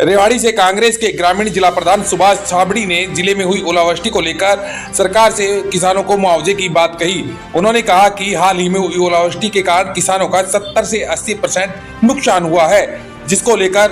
रेवाड़ी से कांग्रेस के ग्रामीण जिला प्रधान सुभाष छाबड़ी ने जिले में हुई ओलावृष्टि को लेकर सरकार से किसानों को मुआवजे की बात कही। उन्होंने कहा कि हाल ही में हुई ओलावृष्टि के कारण किसानों का 70 से 80% नुकसान हुआ है, जिसको लेकर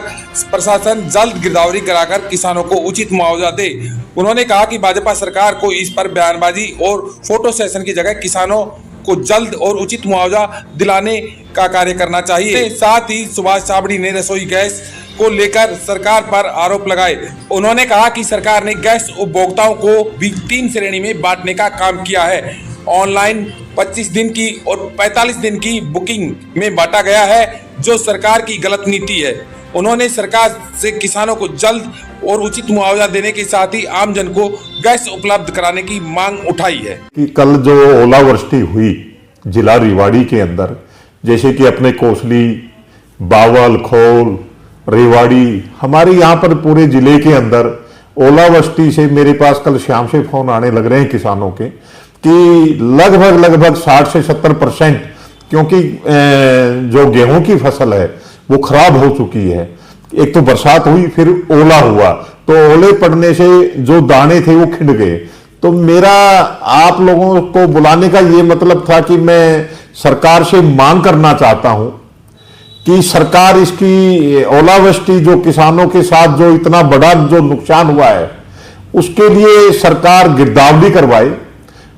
प्रशासन जल्द गिरदावरी कराकर किसानों को उचित मुआवजा दे। उन्होंने कहा कि भाजपा सरकार को इस पर बयानबाजी और फोटो सेशन की जगह किसानों को जल्द और उचित मुआवजा दिलाने का कार्य करना चाहिए। साथ ही सुभाष छाबड़ी ने रसोई गैस को लेकर सरकार पर आरोप लगाए। उन्होंने कहा कि सरकार ने गैस उपभोक्ताओं को भी 3 श्रेणी में बांटने का काम किया है। ऑनलाइन 25 दिन की और 45 दिन की बुकिंग में बांटा गया है, जो सरकार की गलत नीति है। उन्होंने सरकार से किसानों को जल्द और उचित मुआवजा देने के साथ ही आम जन को गैस उपलब्ध कराने की मांग उठाई है। कि कल जो ओलावृष्टि हुई जिला रेवाड़ी के अंदर, जैसे कि अपने कोसली, बावल, खोल, रेवाड़ी, हमारे यहाँ पर पूरे जिले के अंदर ओलावृष्टि से मेरे पास कल शाम से फोन आने लग रहे हैं किसानों के कि लगभग 60 से 70%, क्योंकि जो गेहूं की फसल है वो खराब हो चुकी है। एक तो बरसात हुई, फिर ओला हुआ, तो ओले पड़ने से जो दाने थे वो खिंड गए। तो मेरा आप लोगों को बुलाने का ये मतलब था कि मैं सरकार से मांग करना चाहता हूं कि सरकार इसकी ओलावृष्टि जो किसानों के साथ जो इतना बड़ा जो नुकसान हुआ है उसके लिए सरकार गिरदावरी करवाए,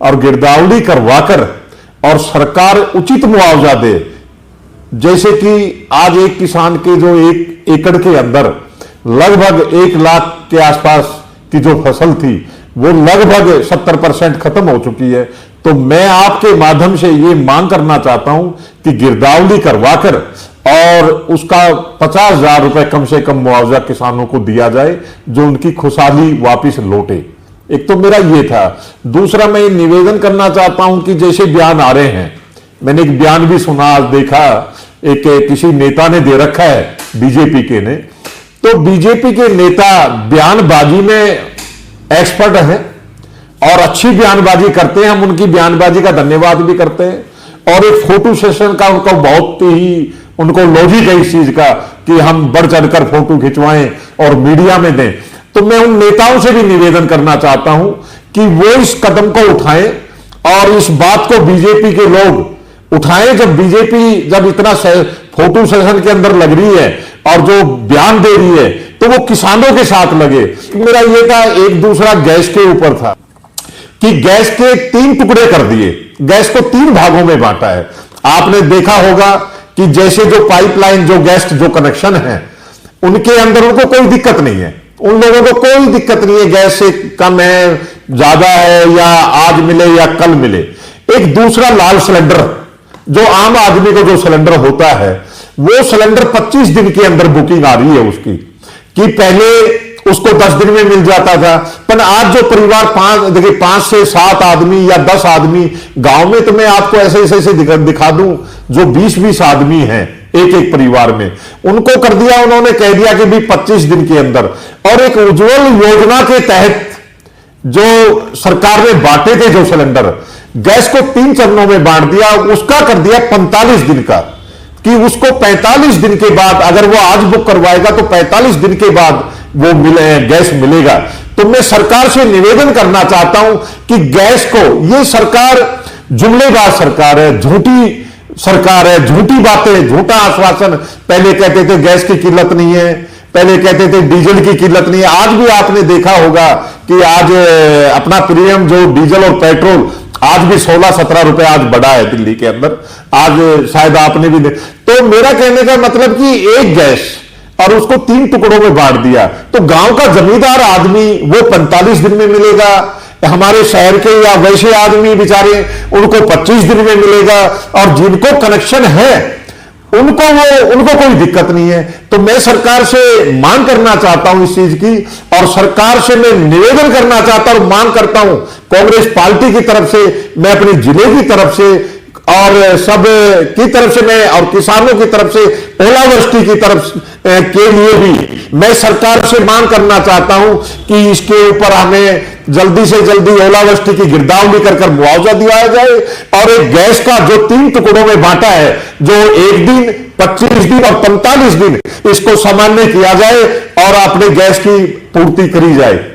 और गिरदावरी करवाकर और सरकार उचित मुआवजा दे। जैसे कि आज एक किसान के जो 1 एकड़ के अंदर लगभग 1 लाख के आसपास की जो फसल थी वो लगभग 70% खत्म हो चुकी है। तो मैं आपके माध्यम से ये मांग करना चाहता हूं कि गिरदावरी करवाकर और उसका 50,000 रुपए कम से कम मुआवजा किसानों को दिया जाए, जो उनकी खुशहाली वापिस लौटे। एक तो मेरा ये था। दूसरा, मैं निवेदन करना चाहता हूं कि जैसे बयान आ रहे हैं, मैंने एक बयान भी सुना, आज देखा, एक किसी नेता ने दे रखा है बीजेपी के ने। तो बीजेपी के नेता बयानबाजी में एक्सपर्ट हैं और अच्छी बयानबाजी करते हैं, हम उनकी बयानबाजी का धन्यवाद भी करते हैं। और एक फोटो सेशन का उनको बहुत ही उनको लॉजिक है इस चीज का कि हम बढ़ चढ़कर फोटो खिंचवाएं और मीडिया में दें। तो मैं उन नेताओं से भी निवेदन करना चाहता हूं कि वो इस कदम को उठाएं और इस बात को बीजेपी के लोग उठाएं। जब बीजेपी जब इतना फोटो सेशन के अंदर लग रही है और जो बयान दे रही है, तो वो किसानों के साथ लगे। मेरा ये था, एक दूसरा गैस के ऊपर था कि गैस के 3 टुकड़े कर दिए, गैस को 3 भागों में बांटा है। आपने देखा होगा कि जैसे जो पाइपलाइन जो गैस जो कनेक्शन है उनके अंदर उनको कोई दिक्कत नहीं है, उन लोगों को कोई दिक्कत नहीं है, गैस से कम है, ज्यादा है, या आज मिले या कल मिले। एक दूसरा लाल सिलेंडर, जो आम आदमी को जो सिलेंडर होता है, वो सिलेंडर 25 दिन के अंदर बुकिंग आ रही है उसकी, कि पहले उसको 10 दिन में मिल जाता था। पर आज जो परिवार 5 से 7 आदमी या 10 आदमी गांव में, तो मैं आपको ऐसे दिखा दूं, जो 20-20 आदमी हैं एक परिवार में, उनको कर दिया, उन्होंने कह दिया कि भी 25 दिन के अंदर। और एक उज्ज्वल योजना के तहत जो सरकार ने बांटे थे जो सिलेंडर, गैस को 3 चरणों में बांट दिया, उसका कर दिया 45 दिन का, कि उसको 45 दिन के बाद अगर वो आज बुक करवाएगा तो 45 दिन के बाद वो गैस मिलेगा। तो मैं सरकार से निवेदन करना चाहता हूं कि गैस को, ये सरकार जुमलेबाज सरकार है, झूठी सरकार है, झूठी बातें, झूठा आश्वासन। पहले कहते थे गैस की किल्लत नहीं है, पहले कहते थे डीजल की किल्लत नहीं है। आज भी आपने देखा होगा कि आज अपना प्रीमियम जो डीजल और पेट्रोल आज भी 16-17 रुपए आज बढ़ा है दिल्ली के अंदर, आज शायद आपने भी तो मेरा कहने का मतलब कि एक गैस और उसको 3 टुकड़ों में बांट दिया, तो गांव का जमींदार आदमी वो 45 दिन में मिलेगा, हमारे शहर के या वैसे आदमी बेचारे उनको 25 दिन में मिलेगा, और जिनको कनेक्शन है उनको कोई दिक्कत नहीं है। तो मैं सरकार से मांग करना चाहता हूं इस चीज की, और सरकार से मैं निवेदन करना चाहता हूं, मांग करता हूं कांग्रेस पार्टी की तरफ से, मैं अपने जिले की तरफ से और सब की तरफ से मैं और किसानों की तरफ से ओलावृष्टि की तरफ के लिए भी मैं सरकार से मांग करना चाहता हूं कि इसके ऊपर हमें जल्दी से जल्दी ओलावृष्टि की गिरदावरी कर मुआवजा दिलाया जाए और एक गैस का जो 3 टुकड़ों में बांटा है, जो 1 दिन 25 दिन और 45 दिन इसको सामान्य किया जाए और अपने गैस की पूर्ति करी जाए।